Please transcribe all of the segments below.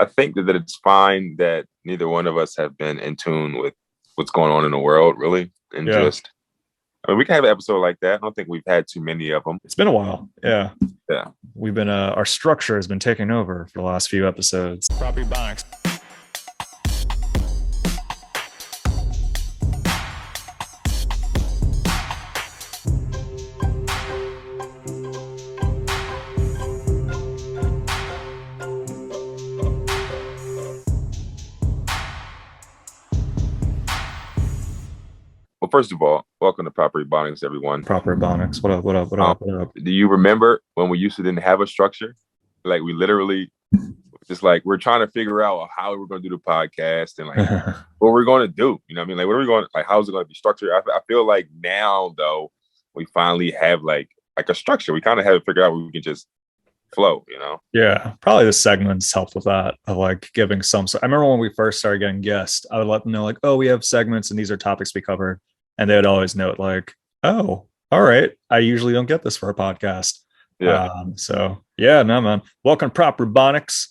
I think that it's fine that neither one of us have been in tune with what's going on in the world, really, and Yeah, just I mean, we can have an episode like that. I don't think we've had too many of them. it's been a while. Yeah, Yeah. we've been our structure has been taking over for the last few episodes. Property Ebonics. Well, first of all, welcome to Property Ebonics, everyone. Proper Ebonics. What up? What up? What Um, up? What up? do you remember when we used to didn't have a structure? Like we literally just like we're trying to figure out how we're going to do the podcast and like what we're going to do. You know what I mean? Like what are we going like? How's it going to be structured? I feel like now though we finally have like a structure. We kind of have it figured out where we can just flow. You know? Yeah, probably the segments helped with that of like giving some. I remember when we first started getting guests, I would let them know like, oh, we have segments and these are topics we covered, and they would always note like, oh, all right, I usually don't get this for a podcast. Yeah. So yeah, no man, welcome to Proper Ebonics,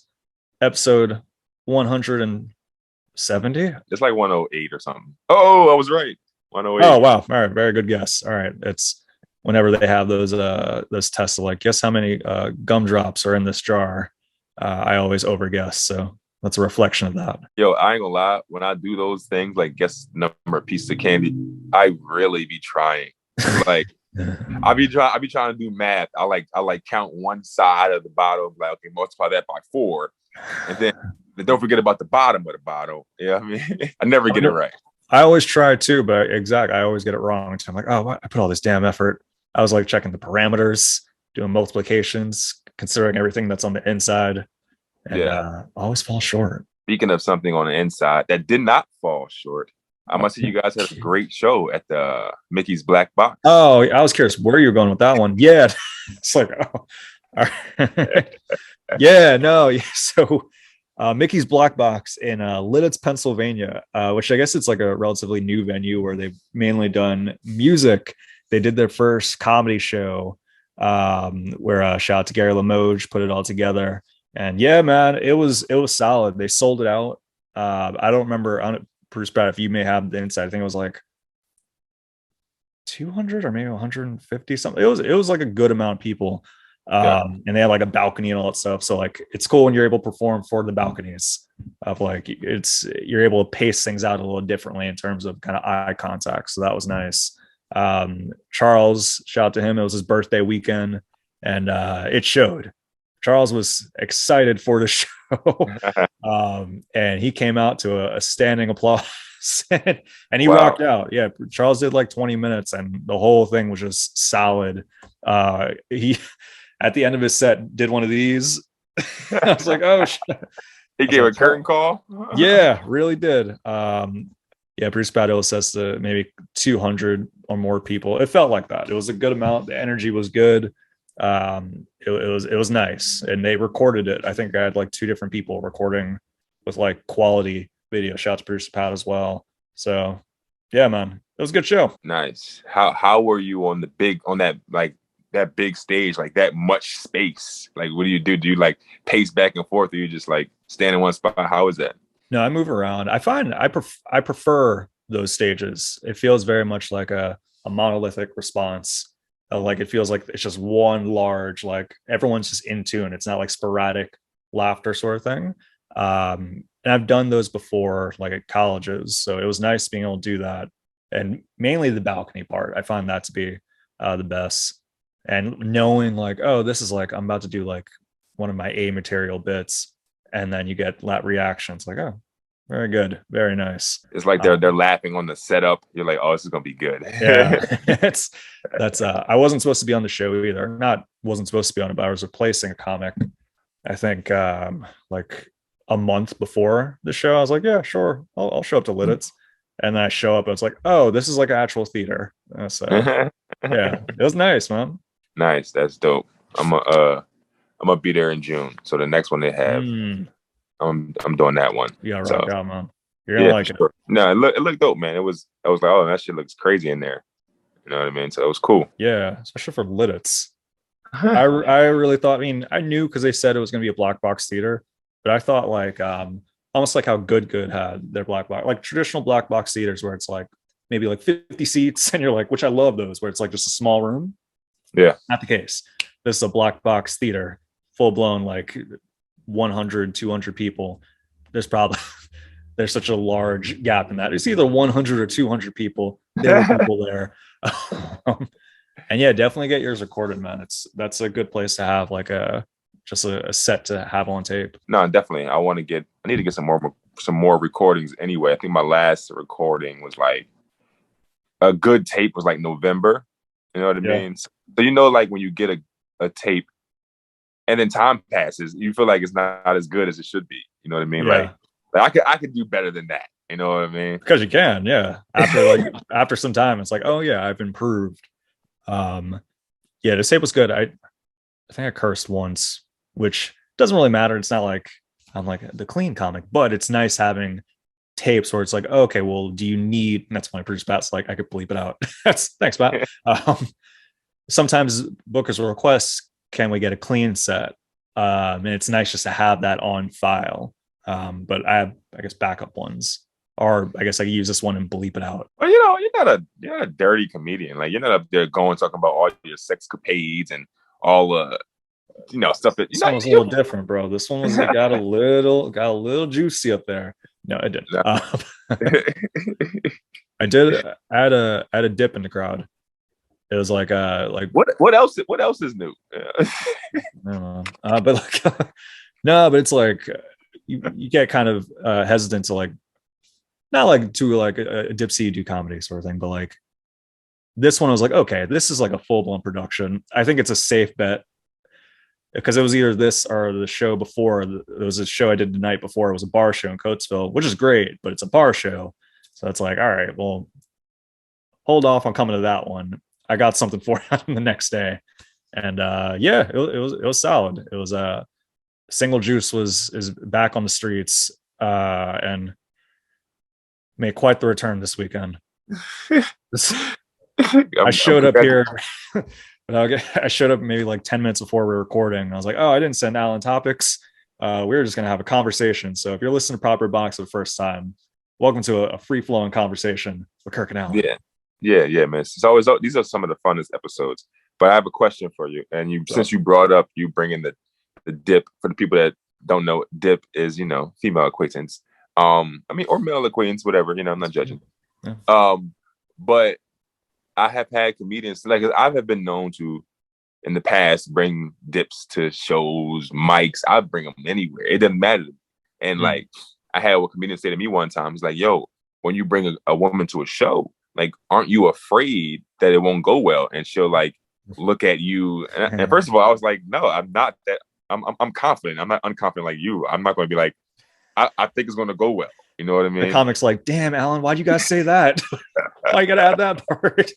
episode 170. It's like 108 or something. Oh, I was right. Oh 108. wow, all right, very good guess. All right, it's whenever they have those tests of like, guess how many gumdrops are in this jar. I always overguess, so that's a reflection of that. Yo, I ain't gonna lie. When I do those things, like guess number of pieces of candy, I really be trying. Like I be trying to do math. I like count one side of the bottle, like okay, multiply that by four, and then don't forget about the bottom of the bottle. Yeah, I mean, I never get it right. I always try too, but exactly, I always get it wrong. So I'm like, oh, what? I put all this damn effort. I was like checking the parameters, doing multiplications, considering everything that's on the inside, and Yeah. always fall short. Speaking of something on the inside that did not fall short, I must say you guys had a great show at the Mickey's Black Box. Oh, I was curious where you're going with that one. Yeah, it's like, oh, all right. Yeah, no, yeah. So Mickey's Black Box in Lidditz, Pennsylvania, which I guess it's like a relatively new venue where they've mainly done music. They did their first comedy show where shout out to Gary Limoges put it all together. And yeah, man, it was solid. They sold it out. I don't remember. I don't, Bruce Pratt, if you may have the insight, I think it was like 200 or maybe 150 something. It was like a good amount of people. Yeah. And they had like a balcony and all that stuff. So like it's cool when you're able to perform for the balconies of like you're able to pace things out a little differently in terms of kind of eye contact. So that was nice. Charles, shout out to him. It was his birthday weekend and it showed. Charles was excited for the show. And he came out to a standing applause and he Wow. rocked out. Yeah, Charles did like 20 minutes and the whole thing was just solid. He at the end of his set did one of these. I was like, oh shit. He gave a curtain call. Yeah, really did. Yeah, Bruce Baddill says to maybe 200 or more people. It felt like that. It was a good amount. The energy was good. It was nice, and they recorded it. I think I had like two different people recording with like quality video. Shout out to Bruce Pat as well. So yeah, man, it was a good show. Nice. How were you on that big stage, like that much space? Like what do you do? Do you like pace back and forth, or you just like stand in one spot? How is that? No, I move around. I find I prefer those stages. It feels very much like a monolithic response. Like it feels like it's just one large, like everyone's just in tune. It's not like sporadic laughter sort of thing. And I've done those before, like at colleges. So it was nice being able to do that. And mainly the balcony part. I find that to be the best. And knowing like, oh, this is like I'm about to do like one of my A material bits, and then you get that reaction. It's like, oh, very good, very nice. It's like they're laughing on the setup. You're like, oh, this is gonna be good. Yeah, that's I wasn't supposed to be on the show either. Not wasn't supposed to be on it, but I was replacing a comic. I think like a month before the show. I was like, yeah, sure, I'll show up to Lidditz. And then I show up, and it's like, oh, this is like actual theater. So yeah, it was nice, man. Nice, that's dope. I'm gonna be there in June. So the next one they have, I'm doing that one. Yeah, right, so, out, man. You're gonna like sure. It. No, it looked dope, man. I was like, oh, that shit looks crazy in there. You know what I mean? So it was cool. Yeah, especially for Lidditz. I really thought. I mean, I knew because they said it was gonna be a black box theater. but I thought like almost like how Good had their black box, like traditional black box theaters where it's like maybe like 50 seats, and you're like, which I love those, where it's like just a small room. Yeah. Not the case. This is a black box theater, full blown like 100, 200 people. There's probably there's such a large gap in that. It's either 100 or 200 people. There were people there. And yeah, definitely get yours recorded, man. That's a good place to have like a set to have on tape. No, definitely. I need to get some more recordings anyway. I think my last recording was like a good tape was like November. You know what I Yeah. mean? So you know, like when you get a tape and then time passes, you feel like it's not as good as it should be. You know what I mean? Yeah. Like I could do better than that. You know what I mean? Because you can, yeah. After some time, it's like, oh yeah, I've improved. Yeah, the tape was good. I think I cursed once, which doesn't really matter. It's not like I'm like the clean comic, but it's nice having tapes where it's like, oh, okay, well, do you need? And that's my producer Pat's like, I could bleep it out. That's thanks, Pat. Sometimes bookers will request, can we get a clean set? And it's nice just to have that on file. But I guess backup ones, or I guess I could use this one and bleep it out. Well, you're not a dirty comedian. Like you're not up there going talking about all your sexcapades and all stuff that This one was a little different, bro. This one was got a little juicy up there. No, I didn't. I did add a dip in the crowd. It was like what else is new? I don't know. But like no, but it's like you get kind of hesitant to like not like to like a dipsy do comedy sort of thing, but like this one I was like, okay, this is like a full-blown production. I think it's a safe bet because it was either this or the show before. There was a show I did the night before. It was a bar show in Coatesville, which is great, but it's a bar show. So it's like, all right, well, hold off on coming to that one. I got something for you the next day. And yeah, it was solid. It was Single Juice is back on the streets and made quite the return this weekend. I showed up here. I showed up maybe like 10 minutes before we were recording. I was like, oh, I didn't send Alan topics. We were just going to have a conversation. So if you're listening to Proper Box for the first time, welcome to a free-flowing conversation with Kirk and Alan. Yeah, man. It's always, these are some of the funnest episodes. But I have a question for you. And since you brought up you bringing the dip, for the people that don't know, dip is, female acquaintance. Or male acquaintance, whatever, I'm not judging. Yeah. But I have had comedians, like I have been known to in the past bring dips to shows, mics. I bring them anywhere. It doesn't matter. And like I had a comedian say to me one time, he's like, yo, when you bring a woman to a show, like, aren't you afraid that it won't go well? And she'll like look at you. And first of all, I was like, no, I'm not that. I'm confident. I'm not unconfident like you. I'm not going to be like, I think it's going to go well. You know what I mean? The comic's like, damn, Alan, why'd you guys say that? Why you got to add that part?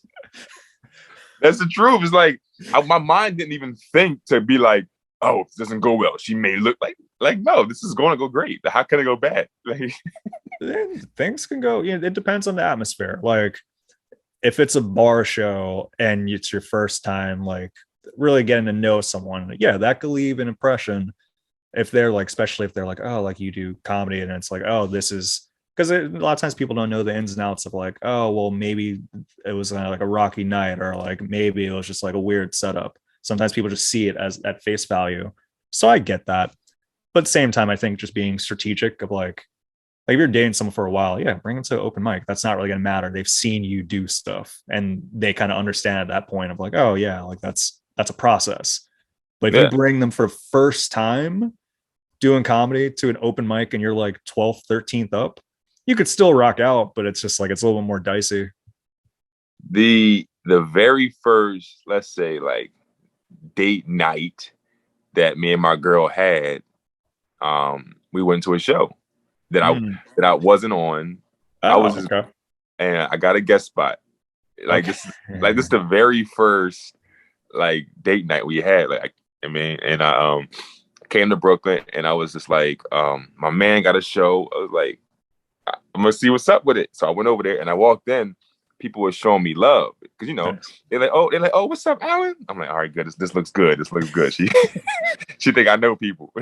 That's the truth. It's like my mind didn't even think to be like, oh, if it doesn't go well, she may look like no, this is going to go great. How can it go bad? Like, things can go. It depends on the atmosphere. Like if it's a bar show and it's your first time, like really getting to know someone, yeah, that could leave an impression. If they're like, especially if they're like, oh, like you do comedy, and it's like, oh, this is because a lot of times people don't know the ins and outs of like, oh, well, maybe it was like a rocky night, or like maybe it was just like a weird setup. Sometimes people just see it as at face value. So I get that. But at the same time, I think just being strategic of like if you're dating someone for a while, yeah, bring them to open mic. That's not really going to matter. They've seen you do stuff and they kind of understand at that point of like, oh yeah, like that's a process. But if you bring them for first time doing comedy to an open mic and you're like 12th, 13th up, you could still rock out, but it's just like, it's a little bit more dicey. The very first, let's say like date night that me and my girl had, we went to a show that I wasn't on. I was just, and I got a guest spot. Like this is the very first like date night we had. Like and I came to Brooklyn and I was just like, my man got a show. I was like, I'm gonna see what's up with it. So I went over there and I walked in. People were showing me love because they're like, oh, what's up, Alan? I'm like, all right, good. This looks good. This looks good. She think I know people.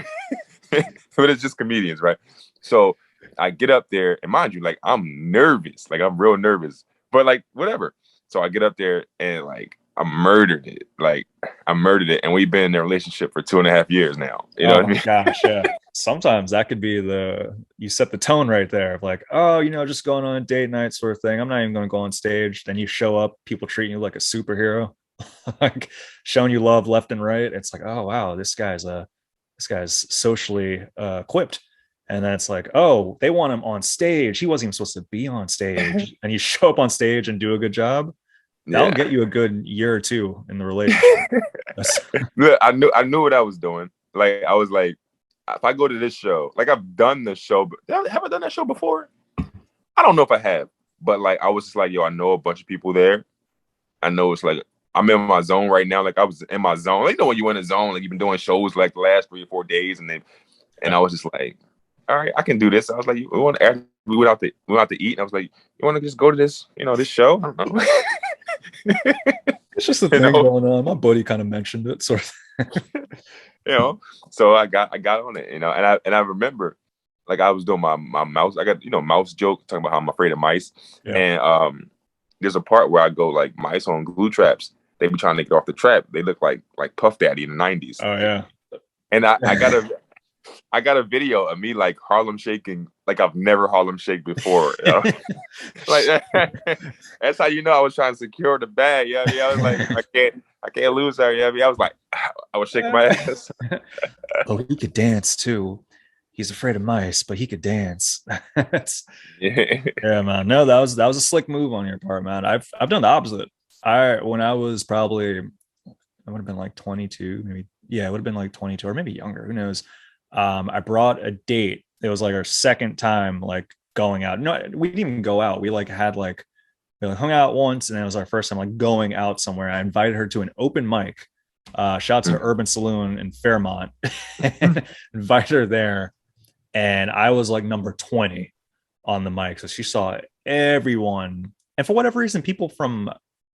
but it's just comedians, right? So I get up there, and mind you, like I'm nervous, like I'm real nervous, but like whatever. So I get up there and like I murdered it, and we've been in a relationship for 2.5 years now. You know Oh what I my mean? gosh, yeah. Sometimes that could be you set the tone right there of like, oh, just going on a date night sort of thing. I'm not even going to go on stage. Then you show up, people treating you like a superhero, like showing you love left and right. It's like, oh wow, this guy's socially equipped. And then it's like, oh, they want him on stage. He wasn't even supposed to be on stage. And you show up on stage and do a good job. That'll Yeah. get you a good year or two in the relationship. Look, I knew what I was doing. Like I was like, if I go to this show, like I've done the show, but have I done that show before? I don't know if I have, but like I was just like, yo, I know a bunch of people there. I know it's like I'm in my zone right now. Like I was in my zone. Like, when you're in a zone, like you've been doing shows like the last 3 or 4 days, and I was just like, all right, I can do this. I was like, we went out to eat, and I was like, you want to just go to this, this show? I don't know. It's just a thing going on. My buddy kind of mentioned it, sort of. So I got on it, and I remember, like I was doing my mouse. I got mouse joke talking about how I'm afraid of mice, and there's a part where I go like mice on glue traps. They be trying to get off the trap. They look like Puff Daddy in the '90s. Oh yeah, and I got a video of me like Harlem shaking like I've never Harlem shake before. Like that's how I was trying to secure the bag. Yeah, I was like, I can't lose her. Yeah, I was like, I was shaking my ass. Oh, he could dance too. He's afraid of mice, but he could dance. Yeah, man. No, that was a slick move on your part, man. I've done the opposite. When I was probably, I would have been like 22, maybe. Yeah, it would have been like 22 or maybe younger. Who knows? I brought a date. It was like our second time like going out. No, we didn't even go out. We hung out once, and it was our first time like going out somewhere. I invited her to an open mic. Shout out to Urban Saloon in Fairmont. And invited her there, and I was like number 20 on the mic. So she saw everyone, and for whatever reason, people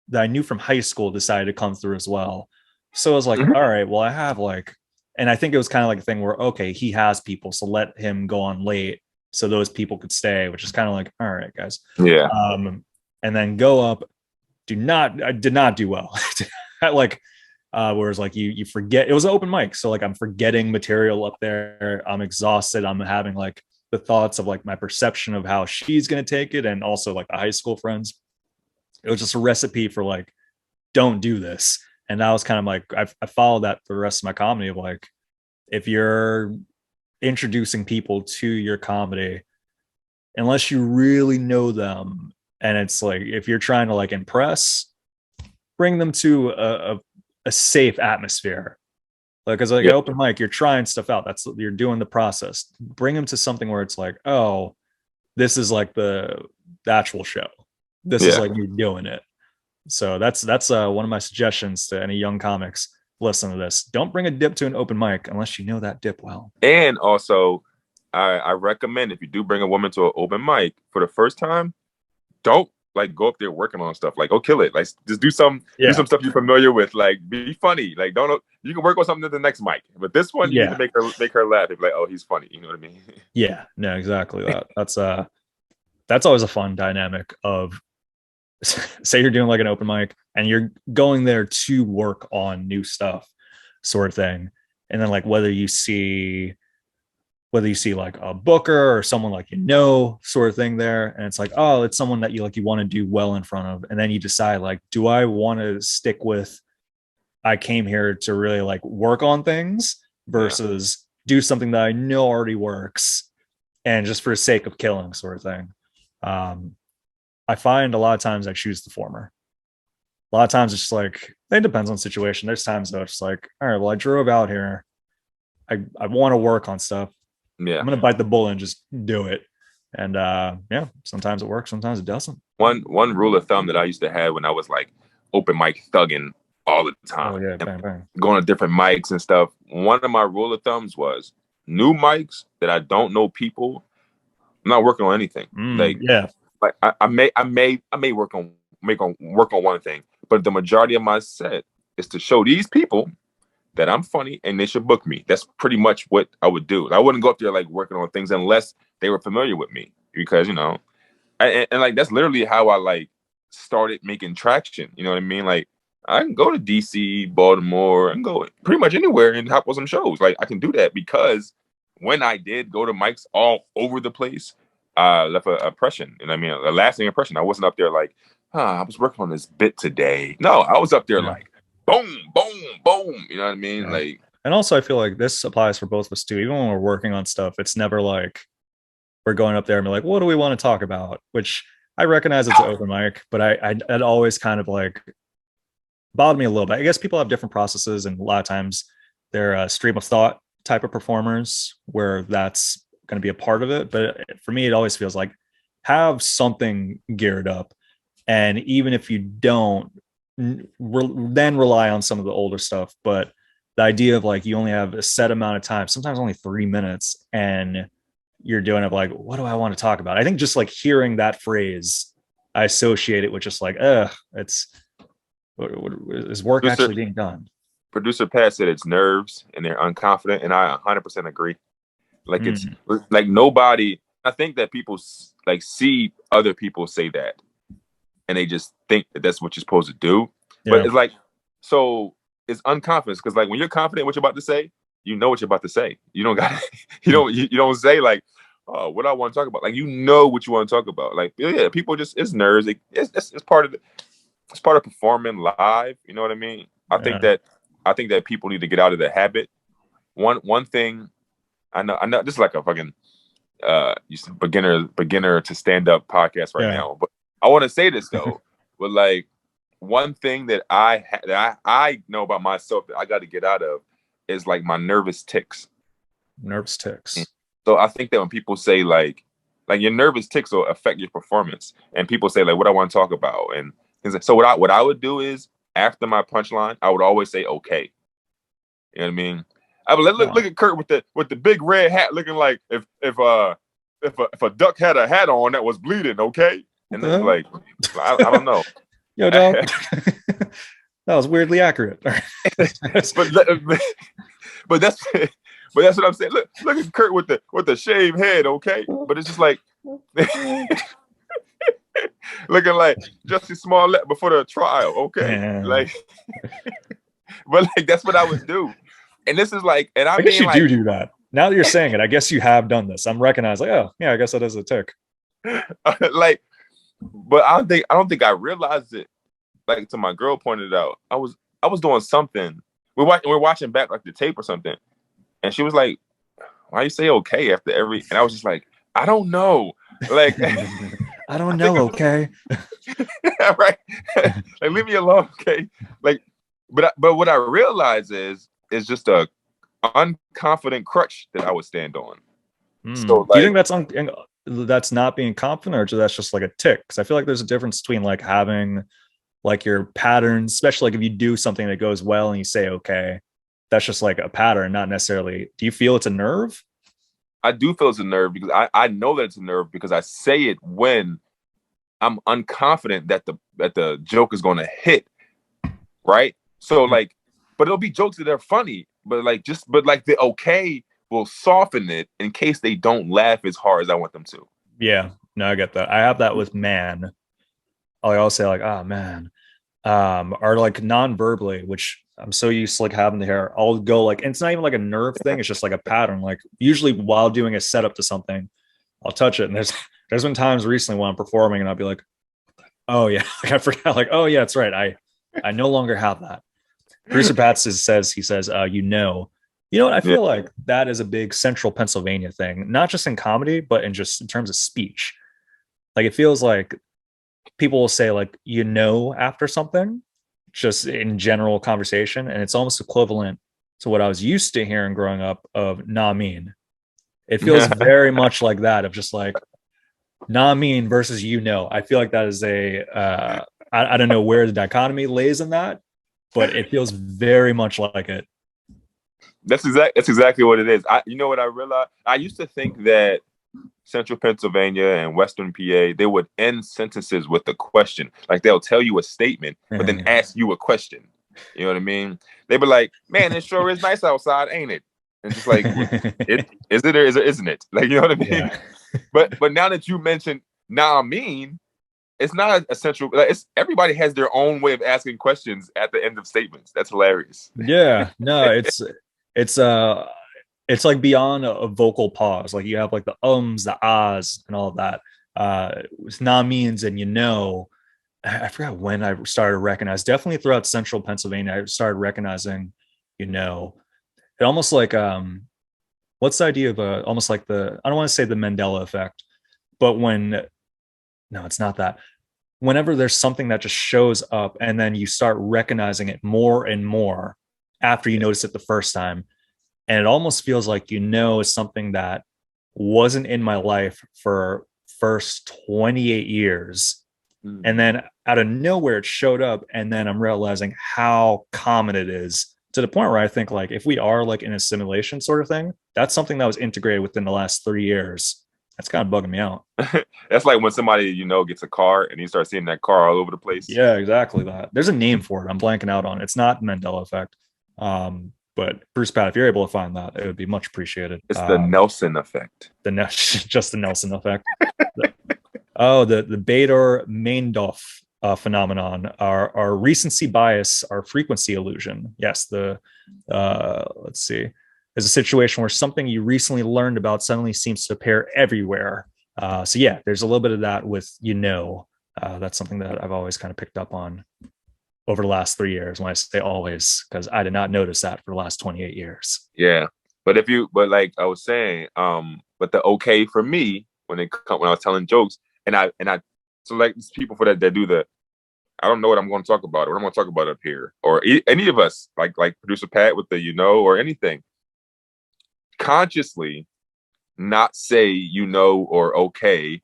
that I knew from high school decided to come through as well. So I was like, all right, well, I have like. And I think it was kind of like a thing where, okay, he has people, so let him go on late so those people could stay, which is kind of like, all right, guys. Yeah. And then go up. I did not do well. Like, whereas like you forget, it was an open mic. So like I'm forgetting material up there. I'm exhausted. I'm having like the thoughts of like my perception of how she's going to take it. And also like the high school friends. It was just a recipe for like, don't do this. And that was kind of like, I followed that for the rest of my comedy of like, if you're introducing people to your comedy, unless you really know them, and it's like, if you're trying to like impress, bring them to a safe atmosphere. Like, as like an open mic, you're trying stuff out. You're doing the process. Bring them to something where it's like, oh, this is like the actual show. This is like you doing it. So that's one of my suggestions to any young comics. Listen to this. Don't bring a dip to an open mic unless you know that dip well. And also, I recommend if you do bring a woman to an open mic for the first time, don't like go up there working on stuff. Like, go kill it. Like, just do some stuff you're familiar with. Like, be funny. Like, you can work on something at the next mic, but this one you need to make her laugh. Be like, oh, he's funny. You know what I mean? Yeah. No, exactly. That's always a fun dynamic of. Say you're doing like an open mic and you're going there to work on new stuff sort of thing, and then like whether you see like a booker or someone like sort of thing there, and it's like, oh, it's someone that you want to do well in front of, and then you decide like, do I want to stick with I came here to really like work on things versus do something that I know already works and just for the sake of killing sort of thing. I find a lot of times I choose the former. A lot of times it's just like, it depends on the situation. There's times though, it's like, all right, well, I drove out here. I want to work on stuff. Yeah. I'm going to bite the bullet and just do it. And sometimes it works. Sometimes it doesn't. One rule of thumb that I used to have when I was like open mic thugging all the time, bang. Going to different mics and stuff. One of my rule of thumbs was new mics that I don't know people. I'm not working on anything. Like I may work on one thing, but the majority of my set is to show these people that I'm funny and they should book me. That's pretty much what I would do. I wouldn't go up there like working on things unless they were familiar with me, because and like that's literally how I like started making traction. You know what I mean? Like I can go to DC, Baltimore, and go pretty much anywhere and hop on some shows. Like I can do that because when I did go to mics all over the place, I left an impression. And I mean, a lasting impression. I wasn't up there like, I was working on this bit today. No, I was up there like, boom, boom, boom. You know what I mean? Like, and also I feel like this applies for both of us too. Even when we're working on stuff, it's never like we're going up there and be like, what do we want to talk about? Which I recognize it's an open mic, but I'd always kind of like bothered me a little bit. I guess people have different processes, and a lot of times they're a stream of thought type of performers where that's going to be a part of it. But for me, it always feels like have something geared up. And even if you don't, then rely on some of the older stuff. But the idea of like you only have a set amount of time, sometimes only 3 minutes, and you're doing it like, what do I want to talk about? I think just like hearing that phrase, I associate it with just like, it's is work actually being done? Producer Pat said it's nerves and they're unconfident, and I 100% agree. Like it's like nobody. I think that people like see other people say that, and they just think that that's what you're supposed to do. Yeah. But it's like, so it's unconfidence, because like when you're confident what you're about to say, you know what you're about to say. You don't got you don't say like, oh, what I want to talk about. Like, you know what you want to talk about. Like, yeah, people just, it's nerves. It's part of the, it's part of performing live. You know what I mean? I think that people need to get out of the habit. One thing I know this is like a fucking beginner to stand up podcast right now. But I want to say this though. But like one thing that I know about myself that I got to get out of is like my nervous tics. Nervous tics. So I think that when people say like your nervous tics will affect your performance, and people say like what I want to talk about, and so what I would do is after my punchline, I would always say okay. You know what I mean? I would look at Kirk with the big red hat, looking like if a duck had a hat on that was bleeding, okay? And then like I don't know. Yo, dog. That was weirdly accurate. but that's what I'm saying. Look at Kurt with the shaved head, okay? But it's just like looking like Jussie Smollett before the trial, okay? Yeah. Like, but like that's what I would do. And this is like, and I guess you like, do that. Now that you're saying it, I guess you have done this. I'm recognizing, like, oh yeah, I guess that is a tick. Like, but I don't think I realized it. Like, till my girl pointed it out, I was doing something. We're watching back like the tape or something, and she was like, "Why you say okay after every?" And I was just like, "I don't know." Like, I don't know. Okay, right? Like, leave me alone, okay? Like, but what I realized is just a unconfident crutch that I would stand on. So, like, do you think that's not being confident, or that's just like a tick? Because I feel like there's a difference between like having like your patterns, especially like if you do something that goes well and you say okay, that's just like a pattern, not necessarily. Do you feel it's a nerve? I do feel it's a nerve, because I know that it's a nerve because I say it when I'm unconfident that the joke is going to hit, right? So like, but it'll be jokes that are funny, but the okay will soften it in case they don't laugh as hard as I want them to. Yeah, no, I get that. I have that with man. I'll say like, oh man, or like non-verbally, which I'm so used to like having the hair. I'll go like, and it's not even like a nerve thing. It's just like a pattern. Like usually while doing a setup to something, I'll touch it. And there's been times recently when I'm performing and I'll be like, oh yeah, like I forgot. Like, oh yeah, that's right. I no longer have that. Producer Pat says, you know what? I feel like that is a big central Pennsylvania thing, not just in comedy, but in terms of speech. Like, it feels like people will say like, after something, just in general conversation. And it's almost equivalent to what I was used to hearing growing up of nah mean. It feels very much like that, of just like nah mean versus I feel like that is I don't know where the dichotomy lays in that, but it feels very much like it. That's exactly what it is. You know what I realized? I used to think that Central Pennsylvania and Western PA, they would end sentences with a question. Like, they'll tell you a statement, but then ask you a question. You know what I mean? They be like, man, it sure is nice outside, ain't it? And just like, it is it or isn't it? Like, you know what I mean? Yeah. But now that you mentioned, nah, I mean, it's not essential. Like, it's everybody has their own way of asking questions at the end of statements. That's hilarious. Yeah. No, it's it's like beyond a vocal pause. Like you have like the ums, the ahs, and all of that. It's nah means and you know. I forgot when I started to recognize. Definitely throughout central Pennsylvania, I started recognizing, you know, it almost like what's the idea of almost like the, I don't want to say the Mandela effect, but when, no, it's not that. Whenever there's something that just shows up and then you start recognizing it more and more after you notice it the first time, and it almost feels like, you know, it's something that wasn't in my life for first 28 years, and then out of nowhere it showed up, and then I'm realizing how common it is, to the point where I think like if we are like in a simulation sort of thing, that's something that was integrated within the last 3 years. That's kind of bugging me out. That's like when somebody, you know, gets a car and you start seeing that car all over the place. Yeah, exactly that. There's a name for it. I'm blanking out on it. It's not Mandela effect. But Bruce Pat, if you're able to find that, it would be much appreciated. It's the Nelson effect. Just the Nelson effect. The Bader-Meinhof phenomenon, our recency bias, our frequency illusion. Yes, let's see, is a situation where something you recently learned about suddenly seems to appear everywhere. So yeah, there's a little bit of that with, you know, that's something that I've always kind of picked up on over the last 3 years. When I say always, because I did not notice that for the last 28 years. Yeah, but like I was saying, but the okay for me when I was telling jokes, and I select people for that do the, I don't know what I'm going to talk about, or what I'm going to talk about up here, or any of us, like producer Pat with the, you know, or anything. Consciously not say, you know, or okay,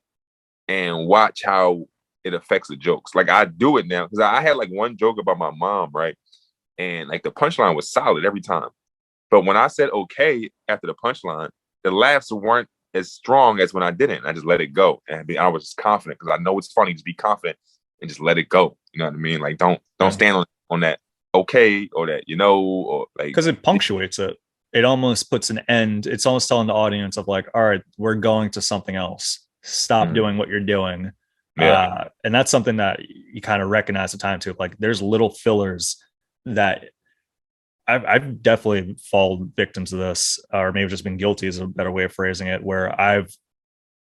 and watch how it affects the jokes. Like I do it now because I had like one joke about my mom, right? And like the punchline was solid every time. But when I said okay after the punchline, the laughs weren't as strong as when I didn't. I just let it go. And I was just confident because I know it's funny. Just be confident and just let it go. You know what I mean? Like don't stand on that okay or that, you know, or like, because it punctuates it. It almost puts an end. It's almost telling the audience of like, all right, we're going to something else. Stop doing what you're doing. Yeah. And that's something that you kind of recognize at the time too. Like there's little fillers that I've definitely fallen victim to this, or maybe just been guilty is a better way of phrasing it, where I've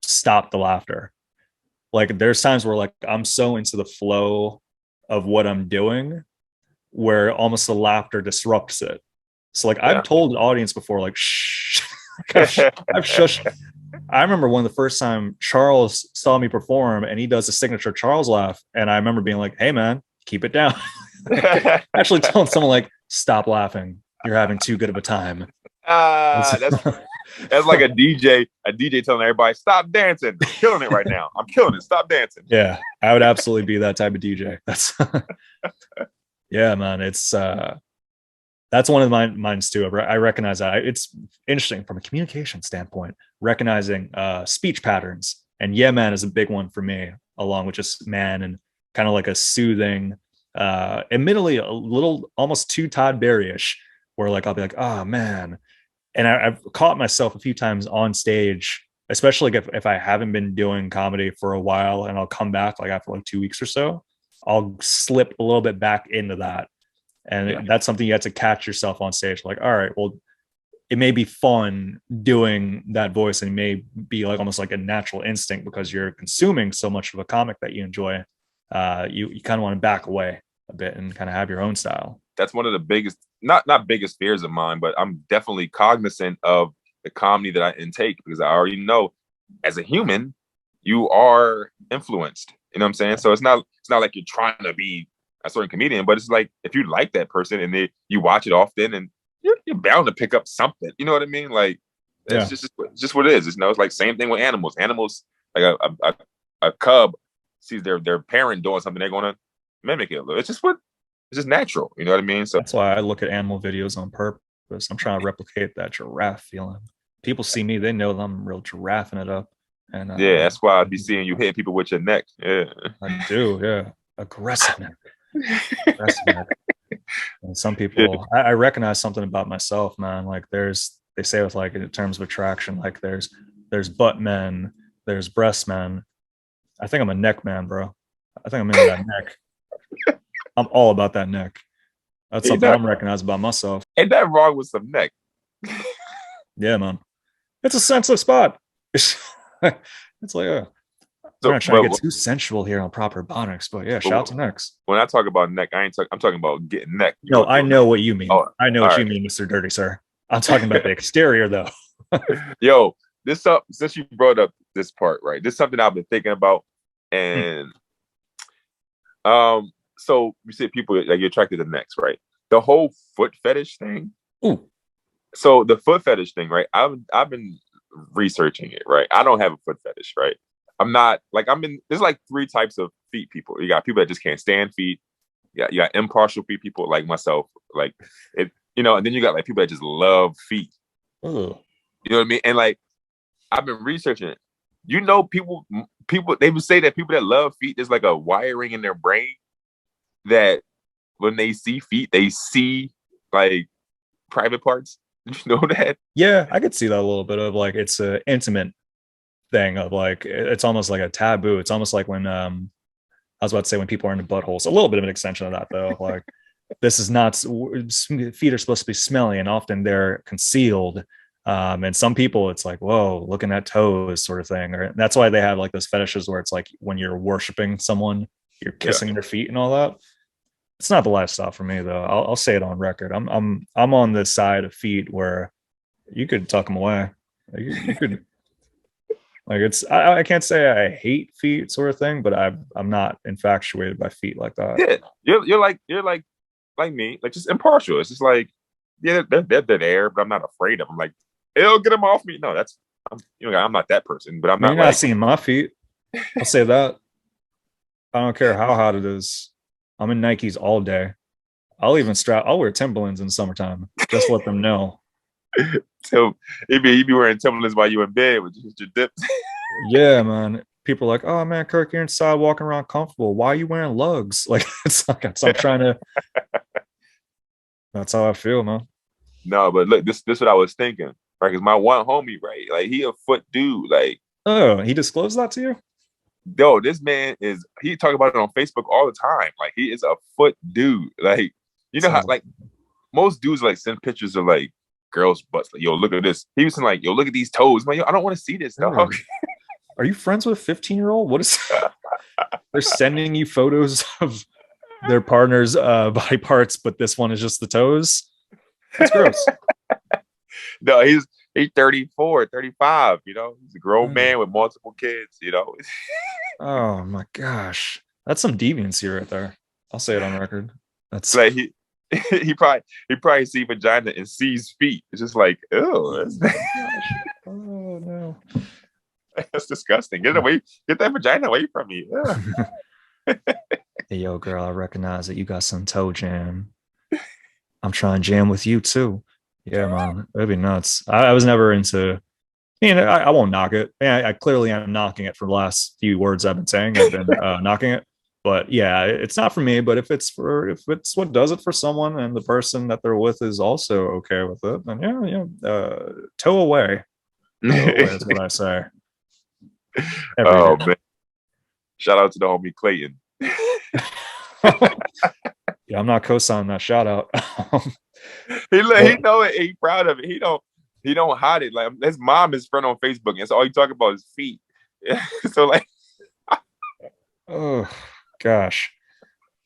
stopped the laughter. Like there's times where like I'm so into the flow of what I'm doing where almost the laughter disrupts it. So like I've told the audience before, like, shh, I've shushed. I remember when the first time Charles saw me perform and he does the signature Charles laugh. And I remember being like, hey man, keep it down. Actually telling someone like, stop laughing. You're having too good of a time. That's like a DJ telling everybody, stop dancing. I'm killing it right now. I'm killing it. Stop dancing. Yeah, I would absolutely be that type of DJ. That's yeah, man. It's that's one of mine's too. I recognize that. It's interesting from a communication standpoint, recognizing speech patterns. And yeah, man is a big one for me, along with just man and kind of like a soothing, admittedly a little almost too Todd Berry-ish, where like I'll be like, oh man. And I've caught myself a few times on stage, especially if I haven't been doing comedy for a while and I'll come back like after like 2 weeks or so, I'll slip a little bit back into that. And that's something you have to catch yourself on stage. Like, all right, well, it may be fun doing that voice and it may be like almost like a natural instinct because you're consuming so much of a comic that you enjoy. You kind of want to back away a bit and kind of have your own style. That's one of the biggest, not biggest fears of mine, but I'm definitely cognizant of the comedy that I intake because I already know as a human, you are influenced. You know what I'm saying? So it's not like you're trying to be a certain comedian, but it's like if you like that person and you watch it often and you're bound to pick up something. You know what I mean? Like it's just what it is. It's like same thing with animals. Animals, like a cub sees their parent doing something, they're gonna mimic it a little. It's just natural. You know what I mean? So that's why I look at animal videos on purpose. I'm trying to replicate that giraffe feeling. People see me, they know that I'm real giraffing it up. And that's why I'd be seeing you hitting people with your neck. Yeah, I do. Yeah, aggressive neck. Aggressive neck. And some people, I recognize something about myself, man. Like they say with like in terms of attraction, like there's butt men, there's breast men. I think I'm a neck man, bro. I think I'm into that neck. I'm all about that neck. That's something I'm recognized about myself. Ain't that wrong with some neck? Yeah, man. It's a sensitive spot. It's like, we're not trying to get too sensual here on Proper Ebonics, but yeah, shout out to necks. When I talk about neck, I'm talking about getting neck. No, I know what you mean. I know what you mean, Mr. Dirty Sir. I'm talking about the exterior, though. Yo, since you brought up this part, right? This is something I've been thinking about, and so you said people like you're attracted to necks, right? The whole foot fetish thing. Ooh. So the foot fetish thing, right? I've been researching it, right? I don't have a foot fetish, right? There's like 3 types of feet people. You got people that just can't stand feet. Yeah, you got impartial feet people like myself, like it, and then you got like people that just love feet. Ooh. You know what I mean? And like I've been researching it. People they would say that people that love feet, there's like a wiring in their brain that when they see feet, they see like private parts. Did you know that? Yeah, I could see that a little bit of like it's an intimate thing of like it's almost like a taboo. It's almost like when I was about to say when people are into buttholes. A little bit of an extension of that though. Like this is not feet are supposed to be smelly and often they're concealed. And some people it's like, whoa, looking at toes sort of thing. Or that's why they have like those fetishes where it's like when you're worshiping someone, you're kissing their feet and all that. It's not the lifestyle for me though. I'll say it on record. I'm on the side of feet where you could tuck them away. You could like I can't say I hate feet sort of thing, but I'm not infatuated by feet like that. Yeah, you're like me, like just impartial. It's just like they're there, but I'm not afraid of them. Like it'll get them off me. No, I'm not that person, but I'm not. You're not seeing my feet. I'll say that. I don't care how hot it is. I'm in Nikes all day. I'll wear Timberlands in the summertime. Just let them know. So he'd be wearing Timberlands while you in bed with your dips. Yeah, man. People are like, oh man, Kirk, you're inside walking around comfortable. Why are you wearing lugs? Like it's like I'm trying to. That's how I feel, man. No, but look, this what I was thinking, right? Because my one homie, right, like he a foot dude, like. Oh, he disclosed that to you? Yo, this man he talk about it on Facebook all the time. Like he is a foot dude. Like how like most dudes like send pictures of like girls' butts. Like, yo, look at this. He was saying like, yo, look at these toes. I'm like, yo, I don't want to see this, dog. Are you friends with a 15-year-old? What is they're sending you photos of their partner's body parts, but this one is just the toes? That's gross. No, he's 34, 35, he's a grown man with multiple kids, Oh my gosh. That's some deviancy right there. I'll say it on record. That's like he probably see vagina and sees feet. It's just like, oh no. That's disgusting. Get that vagina away from me. Hey, yo, girl, I recognize that you got some toe jam. I'm trying to jam with you too. Yeah, man, that'd be nuts. I was never into. I won't knock it. I clearly am knocking it for the last few words I've been saying. I've been knocking it, but yeah, it's not for me. But if it's what does it for someone, and the person that they're with is also okay with it, then toe away. Toe away is what I say. Man! Shout out to the homie Clayton. Yeah, I'm not co-signing that shout out. He know it. He proud of it. He don't hide it. Like his mom is friend on Facebook, and so all he talk about is feet. So like, oh gosh,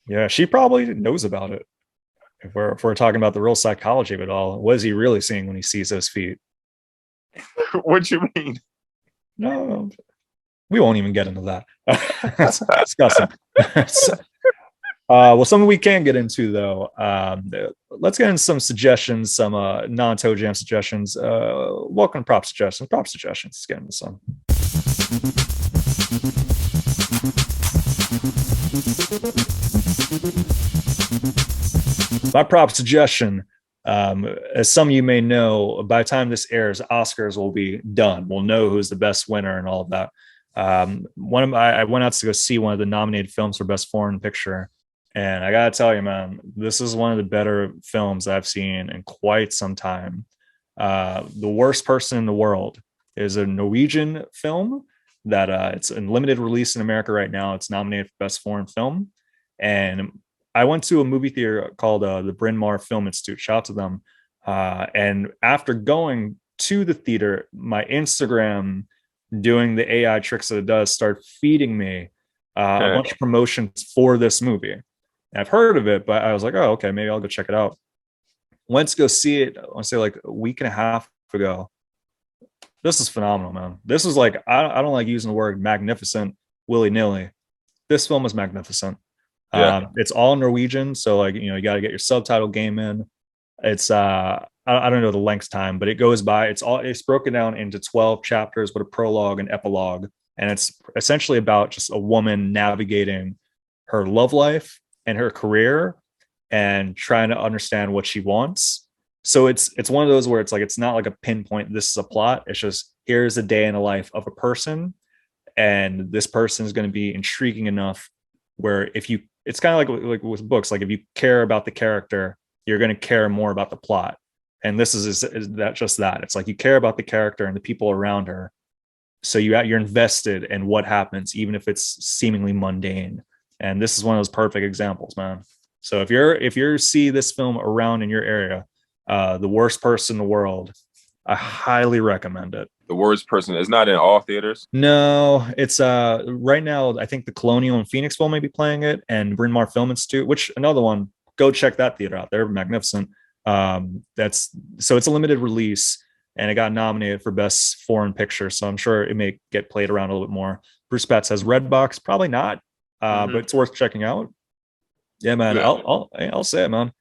yeah, she probably knows about it. If we're talking about the real psychology of it all, what is he really seeing when he sees those feet? What you mean? No, we won't even get into that. That's disgusting. Well, something we can get into though. Let's get into some suggestions, some non-toe jam suggestions. Welcome to prop suggestions. Let's get into some. My prop suggestion, as some of you may know, by the time this airs, Oscars will be done. We'll know who's the best winner and all of that. I went out to go see one of the nominated films for Best Foreign Picture. And I gotta tell you, man, this is one of the better films I've seen in quite some time. The Worst Person in the World is a Norwegian film that it's in limited release in America right now. It's nominated for Best Foreign Film. And I went to a movie theater called the Bryn Mawr Film Institute. Shout out to them. And after going to the theater, my Instagram, doing the AI tricks that it does, start feeding me a bunch of promotions for this movie. I've heard of it, but I was like, oh, okay, maybe I'll go check it out. Went to go see it, I want to say like a week and a half ago. This is phenomenal, man. This is like, I don't like using the word magnificent willy-nilly. This film is magnificent. Yeah. It's all Norwegian, so like, you got to get your subtitle game in. It's I don't know the length time, but it goes by, it's broken down into 12 chapters with a prologue and epilogue, and it's essentially about just a woman navigating her love life and her career and trying to understand what she wants. So it's one of those where it's like, it's not like a pinpoint, this is a plot. It's just, here's a day in the life of a person, and this person is going to be intriguing enough where if you, it's kind of like with books, like if you care about the character, you're going to care more about the plot. And this is that, just that. It's like you care about the character and the people around her, so you're invested in what happens, even if it's seemingly mundane. And this is one of those perfect examples, man. So if you see this film around in your area, The Worst Person in the World, I highly recommend it. The Worst Person is not in all theaters. No, it's right now, I think the Colonial in Phoenixville may be playing it, and Bryn Mawr Film Institute, which another one, go check that theater out. They're magnificent. That's, so it's a limited release, and it got nominated for Best Foreign Picture, so I'm sure it may get played around a little bit more. Bruce Betts has Redbox, probably not, but it's worth checking out. Yeah, man. Yeah. I'll say it, man.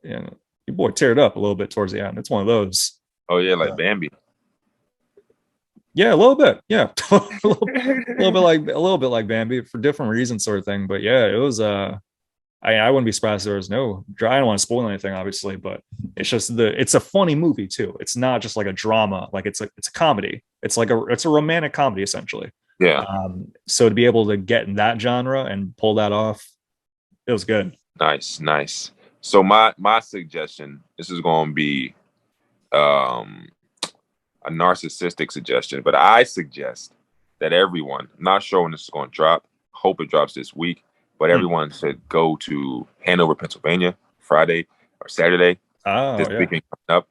Yeah, your boy teared up a little bit towards the end. It's one of those. Oh yeah, like Bambi. Yeah, a little bit. Yeah, a little bit like Bambi for different reasons, sort of thing. But yeah, it was. I wouldn't be surprised if there was no. I don't want to spoil anything, obviously, but it's just it's a funny movie too. It's not just like a drama. Like it's a comedy. It's a romantic comedy essentially. Yeah. So to be able to get in that genre and pull that off, it was good. Nice. So my suggestion, this is going to be a narcissistic suggestion, but I suggest that everyone, I'm not sure when this is going to drop, hope it drops this week, but everyone should go to Hanover, Pennsylvania, Friday or Saturday this weekend coming up,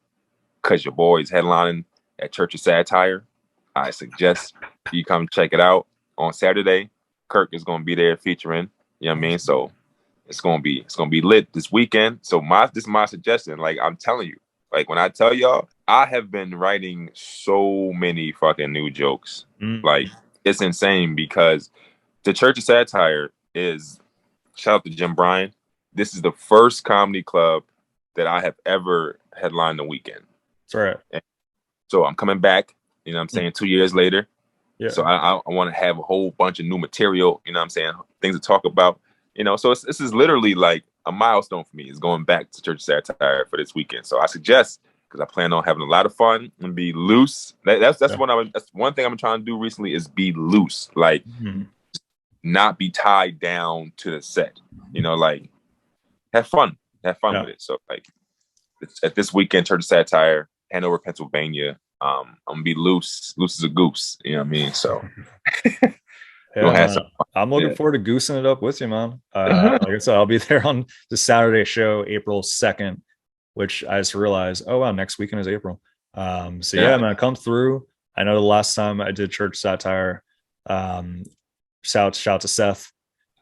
because your boy is headlining at Church of Satire. I suggest you come check it out on Saturday. Kirk is going to be there featuring, you know what I mean? So it's gonna be lit this weekend. So this is my suggestion. Like I'm telling you, like when I tell y'all, I have been writing so many fucking new jokes. Like it's insane, because the Church of Satire is, shout out to Jim Bryan, this is the first comedy club that I have ever headlined the weekend. That's right. And so I'm coming back, you know what I'm saying, 2 years later. Yeah. So I want to have a whole bunch of new material, you know what I'm saying, things to talk about. You know, so this is literally like a milestone for me. It's going back to Church of Satire for this weekend. So I suggest, because I plan on having a lot of fun and be loose. That's one thing I'm trying to do recently, is be loose, like not be tied down to the set. You know, like have fun with it. So like it's at this weekend, Church of Satire, Hanover, Pennsylvania. I'm gonna be loose as a goose. You know what I mean? So. Yeah, I'm looking forward to goosing it up with you, man. Like I said, I'll be there on the Saturday show, April 2nd, which I just realized, oh wow, next weekend is April. So yeah, man, come through. I know the last time I did Church Satire, shout to Seth.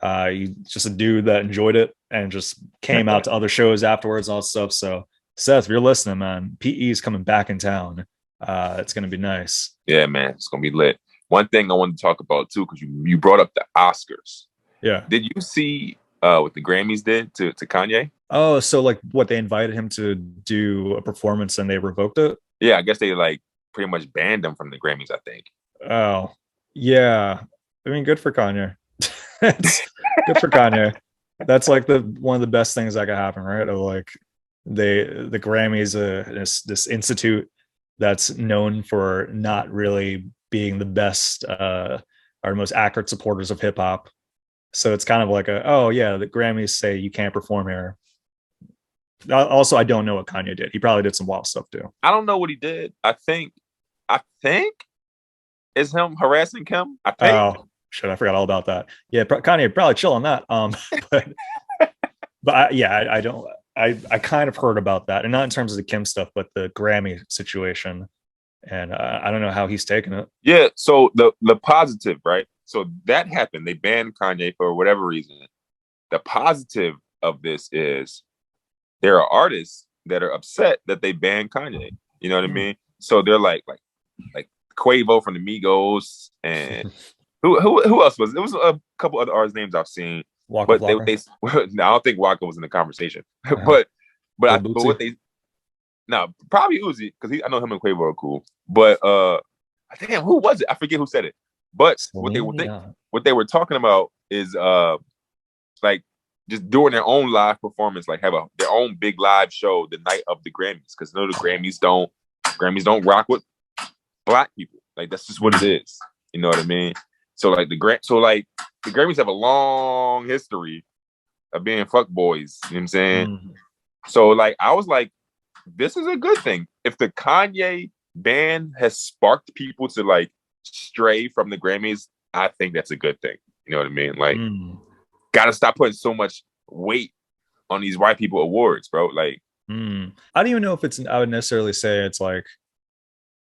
He's just a dude that enjoyed it and just came out to other shows afterwards and all that stuff. So Seth, if you're listening, man, PE is coming back in town. It's gonna be nice. Yeah, man, it's gonna be lit. One thing I wanted to talk about too, because you brought up the Oscars. Yeah. Did you see what the Grammys did to Kanye? Oh, so like what, they invited him to do a performance and they revoked it? Yeah, I guess they like pretty much banned him from the Grammys, I think. Oh, yeah. I mean, good for Kanye. Good for Kanye. That's like one of the best things that could happen, right? Of like the Grammys, this institute that's known for not really being the best or most accurate supporters of hip hop. So it's kind of like oh yeah, the Grammys say you can't perform here. Also, I don't know what Kanye did. He probably did some wild stuff too. I don't know what he did. I think it's him harassing Kim. I think. Oh shit, I forgot all about that. Yeah, Kanye probably chill on that. But I don't. I kind of heard about that, and not in terms of the Kim stuff, but the Grammy situation. And I don't know how he's taking it. Yeah. So the positive, right? So that happened. They banned Kanye for whatever reason. The positive of this is there are artists that are upset that they banned Kanye. You know what I mean? So they're like Quavo from the Migos and who else was it? Was a couple other artists' names I've seen. Waka But they no, I don't think Waka was in the conversation. But what they no, probably Uzi, because I know him and Quavo are cool. But damn, who was it? I forget who said it. But what they were talking about is like just doing their own live performance, like have their own big live show the night of the Grammys, because the Grammys don't rock with Black people. Like that's just what it is. You know what I mean? So like the Grammys have a long history of being fuck boys. You know what I'm saying? So like I was like, this is a good thing. If the Kanye ban has sparked people to like stray from the Grammys, I think that's a good thing. You know what I mean? Like, gotta stop putting so much weight on these white people awards, bro. Like, I don't even know if I would necessarily say it's like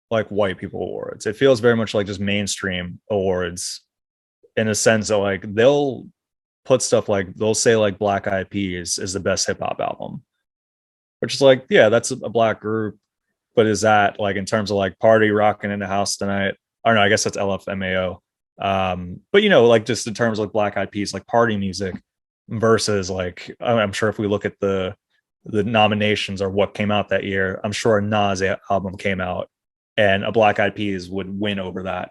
white people awards. It feels very much like just mainstream awards in a sense that like they'll put stuff like they'll say like Black Eyed Peas is the best hip hop album, which is like, yeah, that's a Black group, but is that like in terms of like party rocking in the house tonight? I don't know. I guess that's LFMAO. But you know, like just in terms of like Black Eyed Peas, like party music versus like I'm sure if we look at the nominations or what came out that year, I'm sure a Nas album came out and a Black Eyed Peas would win over that.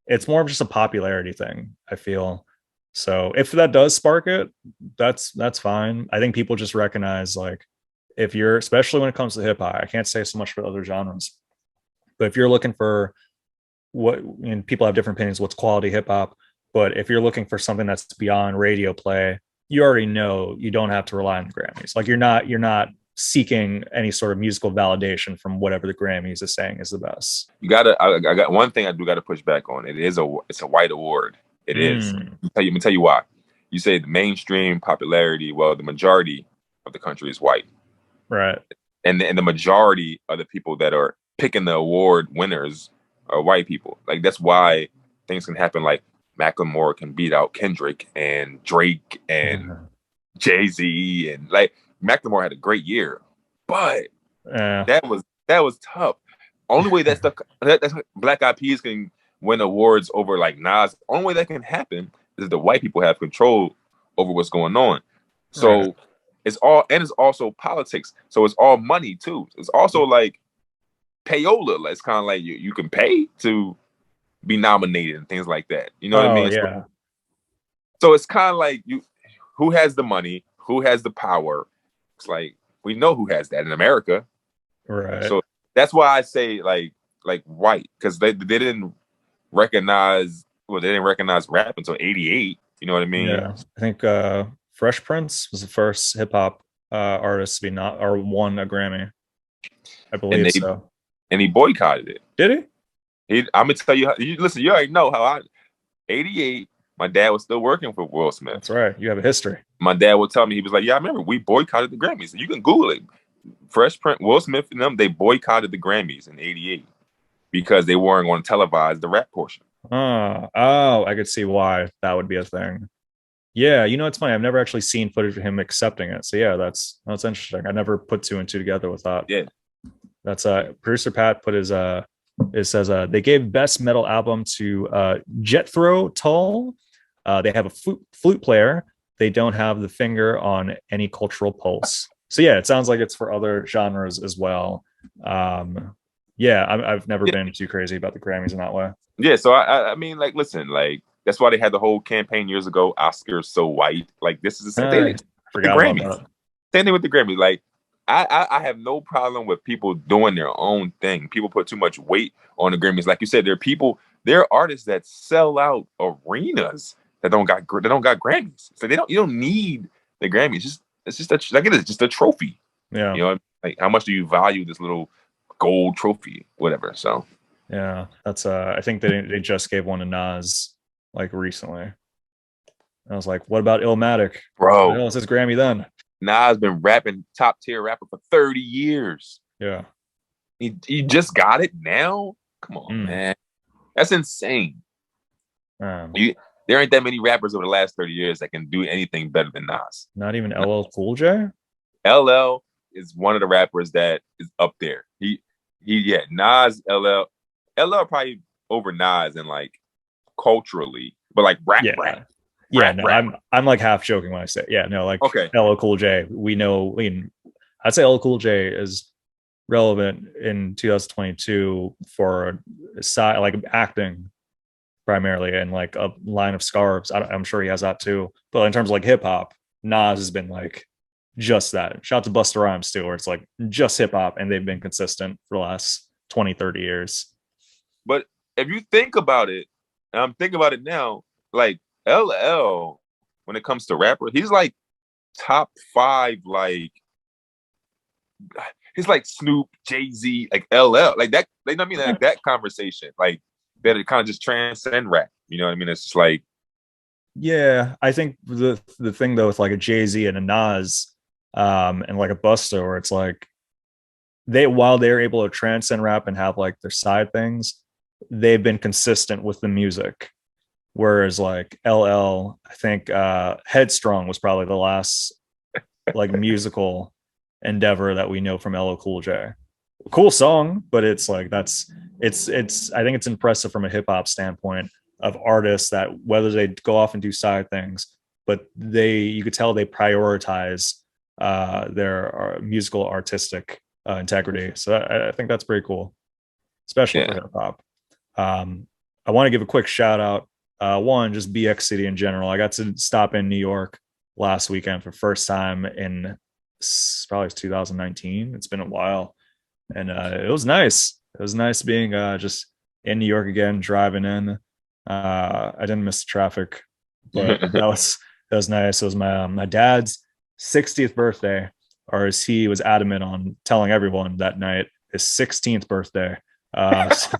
It's more of just a popularity thing, I feel. So if that does spark it, that's fine. I think people just recognize like if you're, especially when it comes to hip hop, I can't say so much for other genres, but if you're looking for people have different opinions, what's quality hip hop, but if you're looking for something that's beyond radio play, you already know you don't have to rely on the Grammys. Like you're not seeking any sort of musical validation from whatever the Grammys is saying is the best. I got one thing I do got to push back on. It's a white award. It is. Let me tell you why. You say the mainstream popularity. Well, the majority of the country is white, right? And the majority of the people that are picking the award winners are white people. Like that's why things can happen. Like Macklemore can beat out Kendrick and Drake and Jay-Z, and like Macklemore had a great year, but that was tough. Only way that's Black Eyed Peas can win awards over like Nas. Only way that can happen is the white people have control over what's going on. So it's also politics. So it's all money too. It's also like payola. It's kind of like you can pay to be nominated and things like that. You know what I mean? Yeah. So it's kind of like who has the money, who has the power. It's like we know who has that in America, right? So that's why I say like white, because they didn't recognize rap until '88. You know what I mean? Yeah, I think Fresh Prince was the first hip hop artist to be won a Grammy. I believe so. And he boycotted it. Did he? I'm gonna tell you. Listen, you already know how '88. My dad was still working for Will Smith. That's right. You have a history. My dad would tell me, he was like, yeah, I remember we boycotted the Grammys. You can Google it. Fresh Prince, Will Smith and them, they boycotted the Grammys in '88 because they weren't going to televise the rap portion. Oh, I could see why that would be a thing. Yeah, you know, it's funny. I've never actually seen footage of him accepting it. So yeah, that's interesting. I never put two and two together with that. Yeah. That's producer Pat put his it says they gave best metal album to Jethro Tull. They have a flute player. They don't have the finger on any cultural pulse. So yeah, it sounds like it's for other genres as well. Yeah, I've never been too crazy about the Grammys in that way. Yeah, so I mean, like, listen, like that's why they had the whole campaign years ago. Oscars so white. Like this is the same thing. The Grammys. Same thing with the Grammys. Like I have no problem with people doing their own thing. People put too much weight on the Grammys. Like you said, there are artists that sell out arenas that don't got Grammys. It's like you don't need the Grammys. It's just a trophy. Yeah. You know, like how much do you value this little gold trophy, whatever? So yeah, that's I think they just gave one to Nas like recently. I was like, what about Illmatic? bro, Oh, it says Grammy then. Nas been rapping top tier rapper for 30 years. Yeah. He just got it now. Come on, man. That's insane. There ain't that many rappers over the last 30 years that can do anything better than Nas. Not even LL Cool J? LL is one of the rappers that is up there. Nas, LL probably over Nas and like culturally, but like rap. I'm like half joking when I say, okay. LL Cool J. We know, I'd say LL Cool J is relevant in 2022 for side like acting primarily, and like a line of scarves. I'm sure he has that too. But in terms of like hip hop, Nas has been like just that. Shout out to Busta Rhymes too, where it's like just hip hop, and they've been consistent for the last 20-30 years. But if you think about it, and I'm thinking about it now, like LL, when it comes to rapper, he's like top 5, like he's like Snoop, Jay-Z, like LL, like that. They know what I mean, like that conversation, like that it kind of just transcend rap. You know what I mean? It's just like, yeah, I think the thing though with like a Jay-Z and a Nas, and like a Busta, where it's like while they're able to transcend rap and have like their side things, they've been consistent with the music. Whereas like LL, I think Headstrong was probably the last like musical endeavor that we know from LL Cool J. Cool song, but it's like it's I think it's impressive from a hip hop standpoint of artists that whether they go off and do side things, but you could tell they prioritize their musical artistic integrity. So I think that's pretty cool, especially for hip hop. I want to give a quick shout out. One, just BX City in general. I got to stop in New York last weekend for first time in probably 2019. It's been a while, and it was nice. It was nice being just in New York again, driving in. I didn't miss the traffic, but that was nice. It was my dad's 60th birthday, or as he was adamant on telling everyone that night, his 16th birthday. So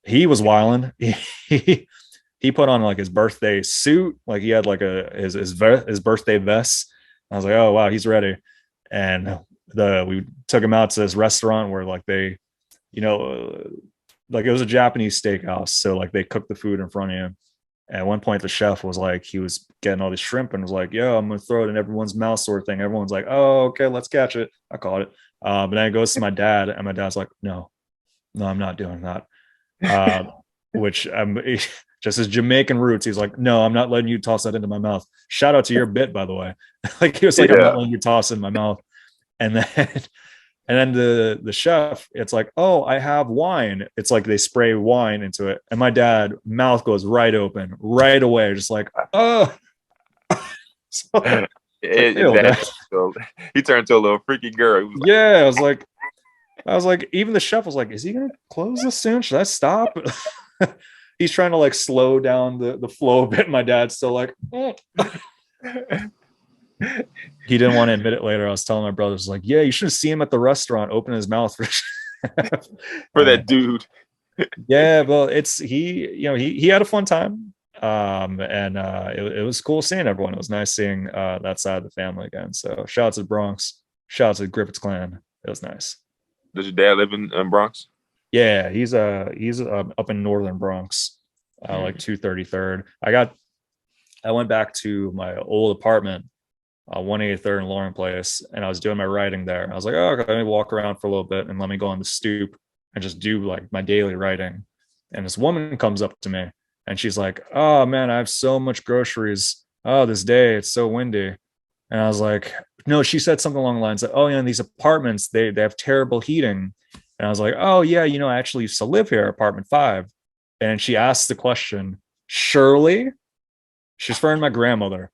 he was wilding. He put on like his birthday suit, like he had like his birthday vest. I was like, oh wow, he's ready. And we took him out to this restaurant where like they, like it was a Japanese steakhouse, so like they cooked the food in front of you. At one point, the chef was like, he was getting all this shrimp and was like, "Yo, I'm gonna throw it in everyone's mouth," sort of thing. Everyone's like, "Oh, okay, let's catch it." I caught it, but then it goes to my dad, and my dad's like, "No, I'm not doing that." Which just his Jamaican roots. He's like, "No, I'm not letting you toss that into my mouth." Shout out to your bit, by the way. Like he was like, "I'm not letting you toss it in my mouth." And then the chef, it's like, "Oh, I have wine." It's like they spray wine into it, and my dad mouth goes right open right away, just like, "Oh." So, he turned to a little freaky girl. Yeah, I was like, even the chef was like, "Is he gonna close this soon? Should I stop?" He's trying to like slow down the flow a bit. My dad's still like, "Mm." He didn't want to admit it later. I was telling my brothers, like, "Yeah, you should have seen him at the restaurant open his mouth for that dude." Yeah, well, he had a fun time. And it was cool seeing everyone. It was nice seeing that side of the family again. So shout out to the Bronx, shout out to the Griffiths clan. It was nice. Does your dad live in Bronx? Yeah, he's up in northern Bronx, like 233rd. I went back to my old apartment, 183rd and Lauren Place, and I was doing my writing there. I was like, "Oh, okay, let me walk around for a little bit and let me go on the stoop and just do like my daily writing." And this woman comes up to me and she's like, "Oh man, I have so much groceries. Oh, this day it's so windy." And I was like, no, she said something along the lines of, "Oh yeah, in these apartments they have terrible heating." And I was like, "Oh yeah, I actually used to live here, apartment 5. And she asked the question, "Shirley?" She's referring to my grandmother.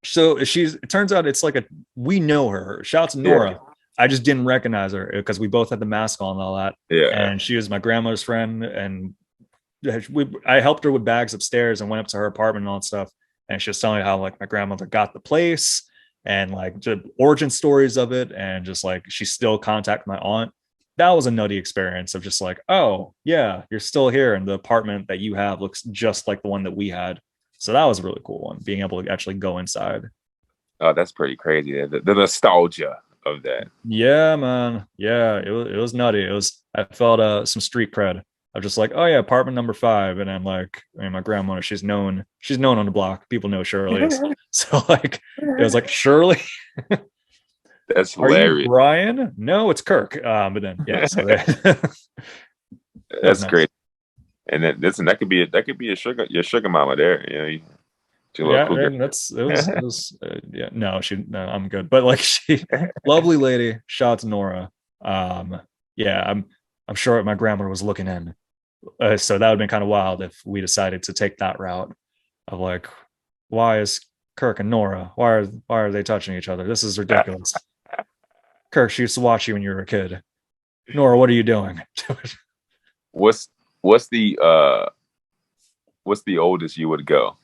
So it turns out it's like we know her. Shout out to Nora. Yeah. I just didn't recognize her because we both had the mask on and all that. Yeah. And she was my grandmother's friend, and I helped her with bags upstairs and went up to her apartment and all that stuff. And she was telling me how like my grandmother got the place and like the origin stories of it, and just like she still contacted my aunt. That was a nutty experience of just like, oh yeah, you're still here, and the apartment that you have looks just like the one that we had. So that was a really cool one, being able to actually go inside. Oh, that's pretty crazy. The nostalgia of that. Yeah, man. Yeah, it was nutty. It was I felt some street cred. I'm just like, oh yeah, apartment number 5, and then like, I mean, my grandmother, she's known on the block. People know Shirley is. So like, it was like, Shirley, That's are you hilarious. Brian? No, it's Kirk. But then yeah, so that was That's nice. great. And then listen, that could be your sugar mama there. You know, your little Yeah, cougar. and it was yeah, no, I'm good. But like, she, lovely lady. Shout out to Nora. Um, yeah, I'm sure my grandmother was looking in. So that would have been kind of wild if we decided to take that route of like, why is Kirk and Nora? Why are they touching each other? This is ridiculous. Kirk, she used to watch you when you were a kid. Nora, what are you doing? What's what's the uh what's the oldest you would go?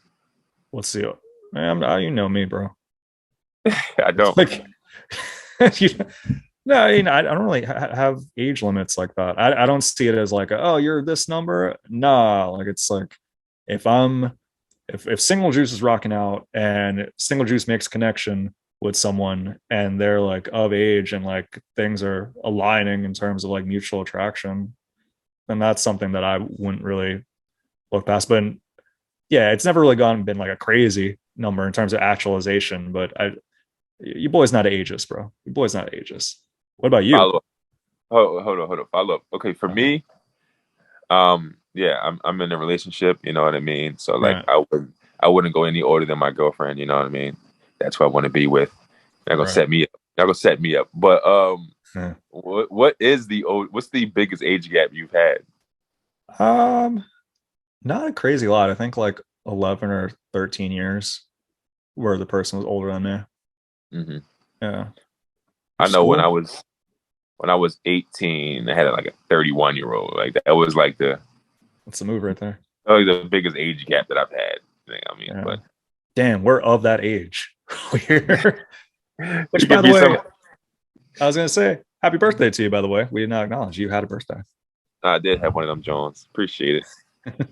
Let's see. Man, you know me, bro. I It's don't. like, you, no, I mean, I don't really have age limits like that. I don't see it as like, oh, you're this number. Nah, like it's like, if I'm if single juice is rocking out and single juice makes connection with someone and they're like of age and like things are aligning in terms of like mutual attraction, then that's something that I wouldn't really look past. But yeah, it's never really been like a crazy number in terms of actualization. But you boys not ageist, bro. You boys not ageist. What about you? Follow up. Hold on. Follow up. Okay, for Uh-huh. me, yeah, I'm in a relationship. You know what I mean. So like, Right, I wouldn't go any older than my girlfriend. You know what I mean. That's who I want to be with. They're gonna right. set me up. They're gonna set me up. But Yeah. what's the biggest age gap you've had? Um, Not a crazy lot. I think like 11 or 13 years where the person was older than me. Hmm. Yeah, I which is know when I cool. was when I was 18, I had like a 31-year-old. Like that was like That's the move right there. the biggest age gap that I've had. I mean, Yeah. but Damn, we're of that age. We're, which it by could the be some. way, I was gonna say, happy birthday to you, by the way. We did not acknowledge you had a birthday. I did have one of them Jones. Appreciate it.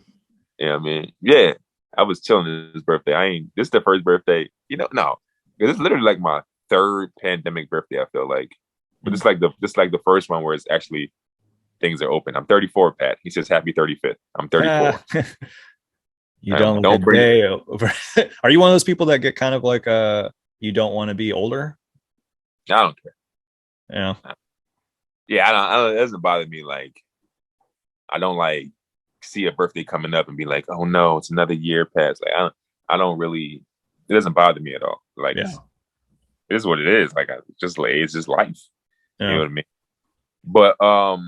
Yeah, I mean, yeah, I was chilling his birthday. I ain't. This is the first birthday. No, because it's literally like my third pandemic birthday. I feel like, but Mm. it's like the first one where it's actually things are open. I'm 34, Pat. He says happy 35th. I'm 34. You don't look a Don't bring it. day over. Are you one of those people that get kind of like you don't want to be older? I don't care. Yeah. Yeah, I don't. It doesn't bother me. Like I don't like see a birthday coming up and be like, oh no, it's another year past. Like I don't really. It doesn't bother me at all. Like Yeah. it is what it is. Like it's just life. You know Yeah. what I mean? But what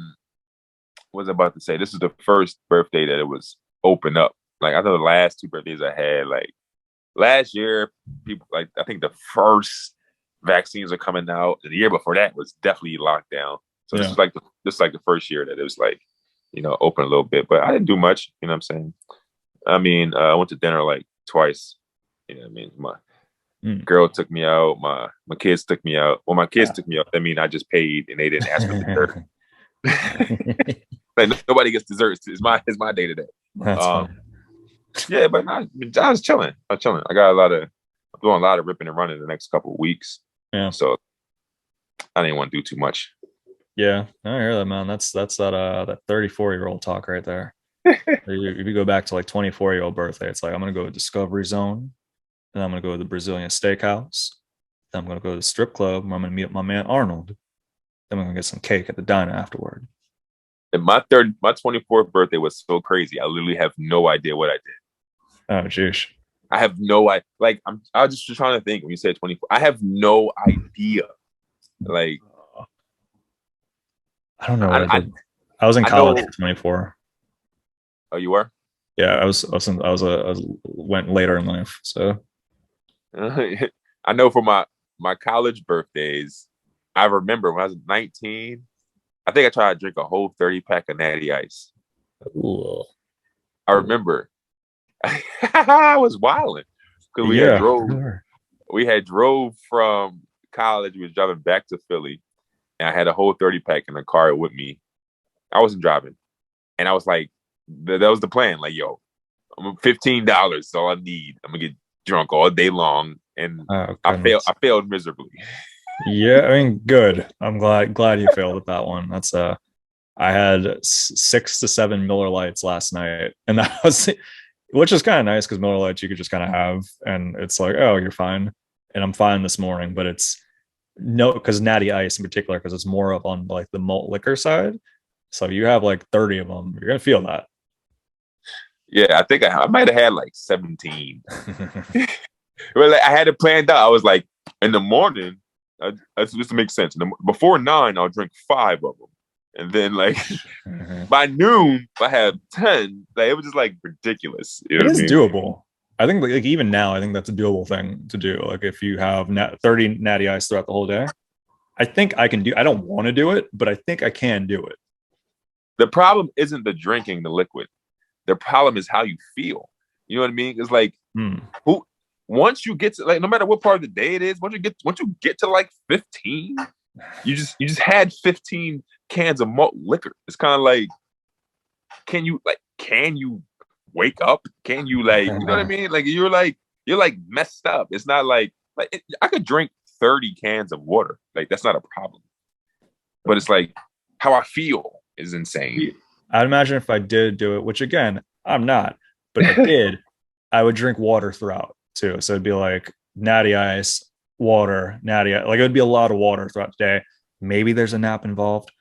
was I about to say? This is the first birthday that it was open up. Like I know the last two birthdays I had, like last year, people like I think the first vaccines are coming out. And the year before that was definitely locked down. So this Yeah. was like the first year that it was like, open a little bit. But I didn't do much, you know what I'm saying? I mean, I went to dinner like twice. You know what I mean? My Mm. girl took me out, my kids took me out. Well, my kids took me out. I mean I just paid and they didn't ask for dessert. Like nobody gets desserts. It's my day today. That's Um, funny. yeah, but I was chilling. I'm chilling. I'm doing a lot of ripping and running the next couple of weeks. Yeah. So I didn't want to do too much. Yeah. I hear that, man. That's that 34-year-old talk right there. If you go back to like 24-year-old birthday, it's like I'm gonna go to Discovery Zone, then I'm gonna go to the Brazilian Steakhouse, then I'm gonna go to the strip club where I'm gonna meet up my man Arnold. Then I'm gonna get some cake at the diner afterward. And my 24th birthday was so crazy. I literally have no idea what I did. Oh, jeez. I have no idea. Like I was just trying to think when you said 24. I have no idea. Like I don't know what I I I, did. I was in I college know. for 24. Oh, you were. Yeah, I was went later in life. So I know for my college birthdays. I remember when I was 19. I think I tried to drink a whole 30 pack of Natty Ice. ooh, I remember I was wilding because we had drove from college. We was driving back to Philly, and I had a whole 30 pack in the car with me. I wasn't driving, and I was like, that was the plan. Like, yo, I'm $15. Is all I need. I'm gonna get drunk all day long, and I failed miserably. Yeah, I mean, good. I'm glad you failed at that one. That's I had 6 to 7 Miller Lights last night, and that was, which is kind of nice because Miller Lights you could just kind of have, and it's like, oh, you're fine, and I'm fine this morning. But it's no, because Natty Ice in particular, because it's more of on like the malt liquor side. So if you have like 30 of them, you're gonna feel that. Yeah, I think I might have had like 17. Well, like, I had it planned out. I was like, in the morning, that's just to make sense. Before 9, I'll drink 5 of them, and then like by noon, if I have 10, like it was just like ridiculous. You know it is doable. I think like even now, I think that's a doable thing to do. Like if you have 30 Natty Ice throughout the whole day, I think I can do. I don't want to do it, but I think I can do it. The problem isn't the drinking the liquid. The problem is how you feel. You know what I mean? It's like once you get to like, no matter what part of the day it is, once you get to like 15, you just had 15 cans of malt liquor. It's kind of like, can you wake up? Can you like, you know what I mean? Like you're like messed up. It's not like I could drink 30 cans of water. Like that's not a problem. But it's like how I feel is insane. I'd imagine if I did do it, which again, I'm not, but if I did, I would drink water throughout too. So it'd be like Natty Ice, water, Natty Ice. Like it would be a lot of water throughout the day. Maybe there's a nap involved,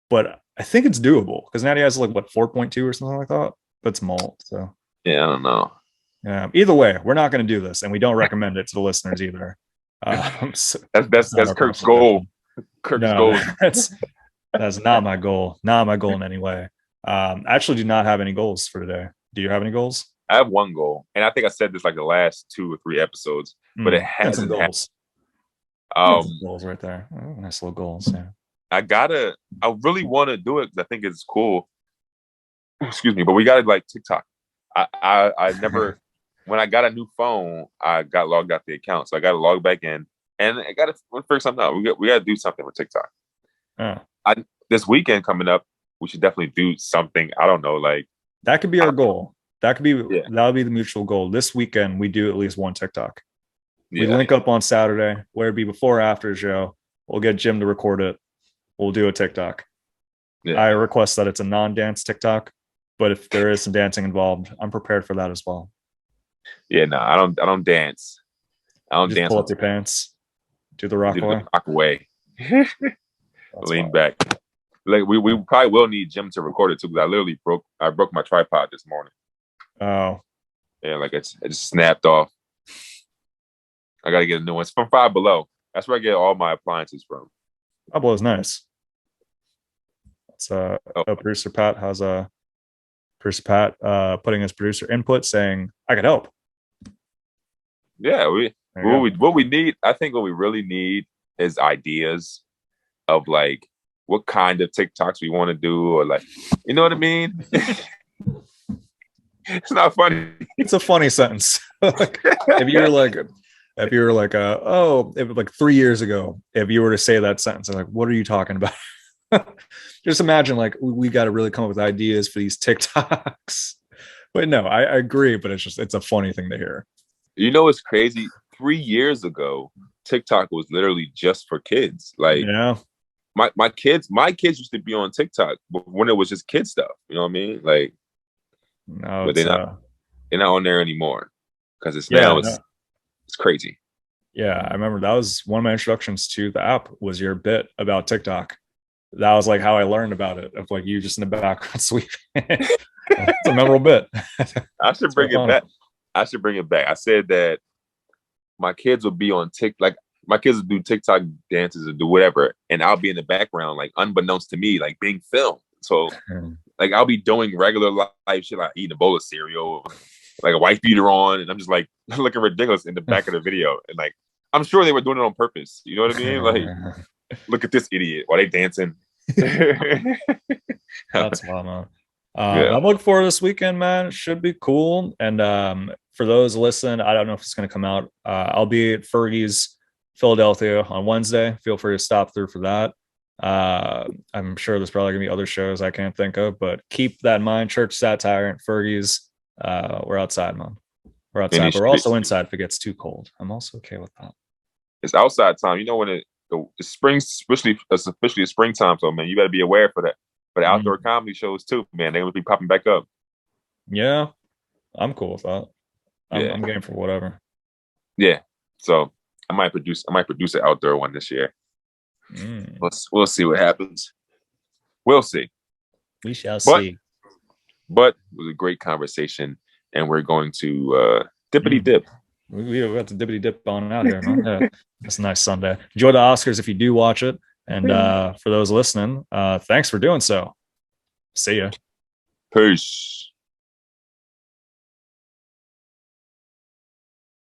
but I think it's doable because Natty Ice is like what 4.2 or something like that. But it's malt, so yeah, I don't know. Yeah. Either way, we're not going to do this, and we don't recommend it to the listeners either. So that's Kirk's goal. Kirk's goal. That's not my goal. Not my goal in any way. I actually do not have any goals for today. Do you have any goals? I have one goal, and I think I said this like the last 2 or 3 episodes, but it hasn't. Goals. Goals right there. Oh, nice little goals. Yeah. I really want to do it because I think it's cool. Excuse me, but we got to like TikTok. I never, when I got a new phone, I got logged out the account, so I got to log back in, and I got to figure something out. We got to do something with TikTok. This weekend coming up, we should definitely do something. I don't know, like that could be our goal. That could be that'll be the mutual goal. This weekend we do at least one TikTok. We link up on Saturday, where it'd be before or after the show. We'll get Jim to record it. We'll do a TikTok. Yeah. I request that it's a non-dance TikTok, but if there is some dancing involved, I'm prepared for that as well. Yeah, no, I don't dance. I don't dance. Pull up your pants. Do the rock away. Rock away. Lean back. Like we probably will need Jim to record it too, because I broke my tripod this morning. Oh. Yeah, like it just snapped off. I gotta get a new one. It's from Five Below. That's where I get all my appliances from. Five Below is nice. It's producer Pat has putting his producer input saying I could help. Yeah, what we need, I think what we really need is ideas of like what kind of TikToks we want to do, or like, you know what I mean? It's not funny. It's a funny sentence. if you were like, like 3 years ago, if you were to say that sentence, I'm like, what are you talking about? Just imagine like we got to really come up with ideas for these TikToks. But no, I agree, but it's a funny thing to hear. You know what's crazy? 3 years ago, TikTok was literally just for kids. Like, yeah, my kids used to be on TikTok when it was just kid stuff. You know what I mean? Like, no, but they're not on there anymore because it's crazy. Yeah, I remember that was one of my introductions to the app was your bit about TikTok. That was like how I learned about it, of like you just in the background sweeping. It's a memorable bit. I should bring it back. I said that my kids would be on TikTok, like my kids would do TikTok dances or do whatever, and I'll be in the background, like unbeknownst to me, like being filmed. So like I'll be doing regular life shit, like eating a bowl of cereal, like a white beater on, and I'm just like looking ridiculous in the back of the video. And like I'm sure they were doing it on purpose. You know what I mean? Like, look at this idiot while they dancing. That's wild, man. Yeah. I'm looking forward to this weekend, man. It should be cool. And for those listening, I don't know if it's going to come out. I'll be at Fergie's Philadelphia on Wednesday. Feel free to stop through for that. I'm sure there's probably gonna be other shows I can't think of, but keep that in mind. Church Satire and Fergie's. We're outside, man. We're outside. But we're also inside if it gets too cold. I'm also okay with that. It's outside time. You know when the spring, especially it's officially springtime. So man, you better be aware for that. For the outdoor comedy shows too, man. They're gonna be popping back up. Yeah, I'm cool with that. I'm game for whatever. Yeah. So I might produce an outdoor one this year. We'll see what happens. We'll see. We shall see. But it was a great conversation, and we're going to dippity dip. We got the dippity dip on out here, man. Yeah, it's a nice Sunday. Enjoy the Oscars if you do watch it, and for those listening, thanks for doing so. See ya. Peace.